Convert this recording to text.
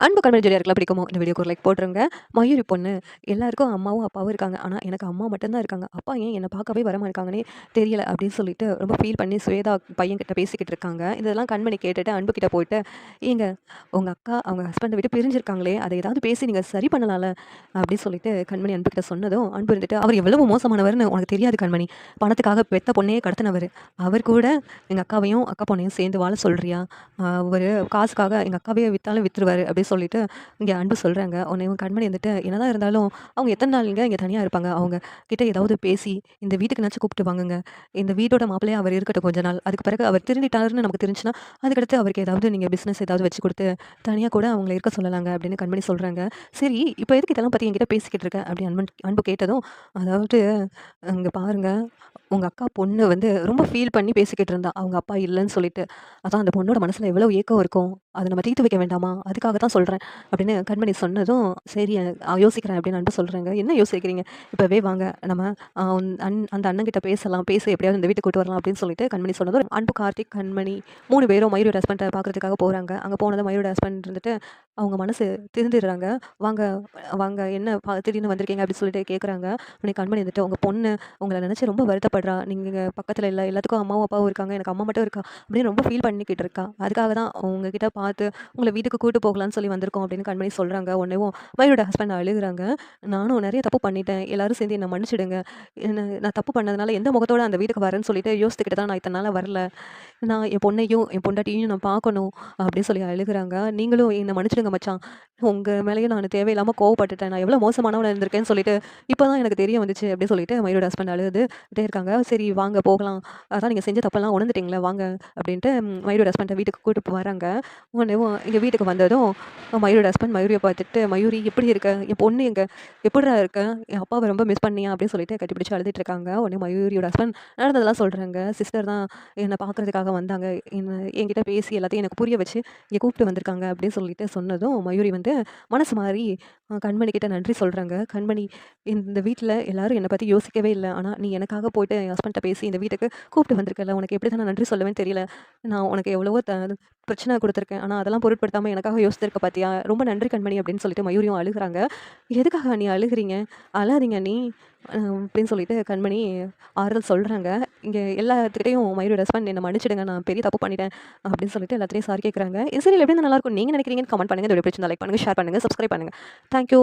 அன்பு கண்மணி ஜோடியா இருக்கலாம் பிடிக்குமோ? இந்த வீடியோக்கு ஒரு லைக் போட்டுருங்க. மயூரி பொண்ணு எல்லாருக்கும் அம்மாவும், அப்பாவும் இருக்காங்க. ஆனா, எனக்கு அம்மா மட்டும் தான் இருக்காங்க. அப்பா ஏன் என்ன பார்க்கவே வரமாட்டாங்கன்னே தெரியல அப்படின்னு சொல்லிட்டு ரொம்ப ஃபீல் பண்ணி ஸ்வேதா பையன்கிட்ட பேசிக்கிட்டு இருக்காங்க. இதெல்லாம் கண்மணி கேட்டுட்டு அன்பு கிட்ட போயிட்டு, "ஏங்க உங்க அக்கா அவங்க ஹஸ்பண்ட விட்டு பிரிஞ்சிருக்காங்களே, அத ஏதாவது பேசி நீங்க சரி பண்ணலாம்ல?" அப்படின்னு சொல்லிட்டு கண்மணி அன்புகிட்ட சொன்னதும், அன்பு இருந்துட்டு, "அவர் எவ்வளவு மோசமானவர்ன்னு உனக்கு தெரியாது கண்மணி. பணத்துக்காக பெத்த பொண்ணையே கடத்தினவரு. அவர் கூட எங்க அக்காவையும், அக்கா பொண்ணையும் சேர்ந்து வாழ சொல்றியா? அவரு காசுக்காக எங்க அக்காவையே வித்தாலும் வித்துருவாரு." அப்படி சொல்லிட்டு இங்க அன்பு சொல்றாங்க. உடனே இவன் கண்மணி வந்துட்டு, என்னதான் இருந்தாலும் அவங்க எத்தன நாளுங்க இங்க தனியா இருப்பாங்க. அவங்க கிட்ட ஏதாவது பேசி, இந்த வீட்டுக்குனாச்சும் கூப்பிட்டு வாங்கங்க. இந்த வீட்டோட மாப்பிள்ளையா அவர் இருக்கட்டும் கொஞ்ச நாள். அதுக்கு பிறகு அவர் திருந்திட்டாருன்னு நமக்கு தெரிஞ்சுச்சுன்னா, அதுக்கடுத்து அவருக்கு ஏதாவது நீங்க பிசினஸ் ஏதாவது வச்சு குடுத்து, தனியா கூட அவங்கள இருக்க சொல்லலாங்க அப்படின்னு கண்மணி சொல்றாங்க. சரி, இப்ப எதுக்கு இதெல்லாம் பத்தி என்கிட்ட பேசிக்கிட்டு இருக்க? அப்படின்னு அன்பு கேட்டதும், அதாவது இங்க பாருங்க, உங்க அக்கா பொண்ணு வந்து ரொம்ப ஃபீல் பண்ணி பேசிக்கிட்டு இருந்தா. அவங்க அப்பா இல்லன்னு சொல்லிட்டு. அதான் அந்த பொண்ணோட மனசுல எவ்வளவு ஏக்கம் இருக்கும். அத நம்ம தீர்த்து வைக்க வேண்டாமா? அதுக்காக தான் சொல்றேன். அப்படின்னு கண்மணி சொன்னதும், சரி யோசிக்கிறேன் அப்படின்னு அன்பு சொல்றாங்க. என்ன யோசிக்கிறீங்க? இப்பவே வாங்க நம்ம அந்த அண்ணன்கிட்ட பேசலாம். பேசி எப்படியாவது இந்த வீட்டுக்கு கூட்டு வரலாம் அப்படின்னு சொல்லிட்டு கண்மணி சொன்னதும், அன்பு, கார்த்திக், கண்மணி 3 பேரும் மயூரியோட ஹஸ்பண்ட பார்க்கறதுக்காக போறாங்க. அங்க போனதும் மயூரியோட ஹஸ்பண்ட் இருந்துட்டு, அவங்க மனசு திருந்திடுறாங்க. வாங்க வாங்க என்ன திடீர்னு வந்திருக்கீங்க அப்படின்னு சொல்லிட்டு கேட்குறாங்க. உடனே கண்மணி வந்துட்டு, உங்க பொண்ணு உங்கள நினைச்சு ரொம்ப வருத்தப்படுறா. நீங்க பக்கத்துல இல்ல. எல்லாத்துக்கும் அம்மாவும், அப்பாவும் இருக்காங்க. எனக்கு அம்மா மட்டும் இருக்கா. அப்படின்னு ரொம்ப ஃபீல் பண்ணிக்கிட்டு இருக்கா. அதுக்காக தான் உங்ககிட்ட பார்த்து உங்கள வீட்டுக்கு கூட்டு போகலான்னு சொல்லி வந்திருக்கோம் அப்படின்னு கண்மணி சொல்றாங்க. உடனேவும் மயூரோட ஹஸ்பண்ட் அழுகுறாங்க. நானும் நெறைய தப்பு பண்ணிட்டேன். எல்லாரும் சேர்ந்து என்ன மன்னிச்சுடுங்க. நான் தப்பு பண்ணதுனால எந்த முகத்தோட அந்த வீட்டுக்கு வரேன்னு சொல்லிட்டு யோசித்துக்கிட்டு தான் நான் இத்தன நாளா வரல. நான் என் பொண்ணையும், என் பொண்டாட்டியையும் நான் பார்க்கணும் அப்படின்னு சொல்லி அழுகுறாங்க. நீங்களும் என்ன மன்னிச்சுடுங்க மச்சான். உங்க மேலயும் நான் தேவையில்லாம கோவப்பட்டுட்டேன். நான் எவ்வளோ மோசமானவளா இருந்திருக்கேன்னு சொல்லிட்டு இப்ப தான் எனக்கு தெரிய வந்துச்சு அப்படின்னு சொல்லிட்டு மயூரோட ஹஸ்பண்ட் அழுதுட்டே இருக்காங்க. சரி வாங்க போகலாம். அதான் நீங்க செஞ்ச தப்பெல்லாம் உணர்ந்துட்டீங்களா வாங்க அப்படின்ட்டு மயூரோட ஹஸ்பண்ட வீட்டுக்கு கூட்டு வராங்க. உடனேவும் எங்க வீட்டுக்கு வந்ததும் மயூரோட ஹஸ்பண்ட் மயூரிய பார்த்துட்டு, "மயூரி எப்படி இருக்க? என் பொண்ணு எங்க? எப்புட்றா இருக்க? என் அப்பாவ ரொம்ப மிஸ் பண்ணியா?" அப்படின்னு சொல்லிட்டு கட்டிப்பிடிச்சு அழுதுட்டு இருக்காங்க. உடனே மயூரியோட ஹஸ்பண்ட் நடந்ததெல்லாம் சொல்றாங்க. சிஸ்டர் தான் என்ன பார்க்கறதுக்காக வந்தாங்க. என்கிட்ட பேசி எல்லாத்தையும் எனக்கு புரிய வச்சு இங்க கூப்பிட்டு வந்திருக்காங்க அப்படின்னு சொல்லிட்டு சொன்னதும், மயூரி வந்து மனசு மாறி கண்மணி கிட்ட நன்றி சொல்றாங்க. "கண்மணி, இந்த வீட்ல எல்லாரும் என்ன பத்தி யோசிக்கவே இல்ல. ஆனா நீ எனக்காக போயிட்டு என் ஹஸ்பண்ட்ட பேசி இந்த வீட்டுக்கு கூப்பிட்டு வந்திருக்கல்ல. உனக்கு எப்படி தான் நான் நன்றி சொல்லுவேன்னு தெரியல. நான் உனக்கு எவ்வளவோ பிரச்சனை குடுத்துருக்கேன். ஆனா அதெல்லாம் பொருட்படுத்தாம எனக்காக யோசிச்சிருக்க பாத்தியா? ரொம்ப நன்றி கண்மணி" அப்படின்னு சொல்லிட்டு மயூரியும் அழுகுறாங்க. "எதுக்காக நீ அழுகுறீங்க? அழாதீங்க அண்ணி" அப்படின்னு சொல்லிட்டு கண்மணி ஆறுதல் சொல்றாங்க. இங்க எல்லாத்துக்கிட்டயும் மயூரியோட ஹஸ்பண்ட் என்ன மன்னிச்சுடுங்க. நான் பெரிய தப்பு பண்ணிட்டேன் அப்படின்னு சொல்லிட்டு எல்லாத்துட்டயும் சாரி கேட்குறாங்க. இந்த சீரியல் எப்படி இருந்தா நல்லாருக்கும் நீங்க நினைக்கிறீங்கன்னு கமெண்ட் பண்ணுங்க. இந்த வீடியோ பிடிச்சிருந்தா லைக் பண்ணுங்க, ஷேர் பண்ணுங்க, சப்ஸ்கிரைப் பண்ணுங்க. Thank you.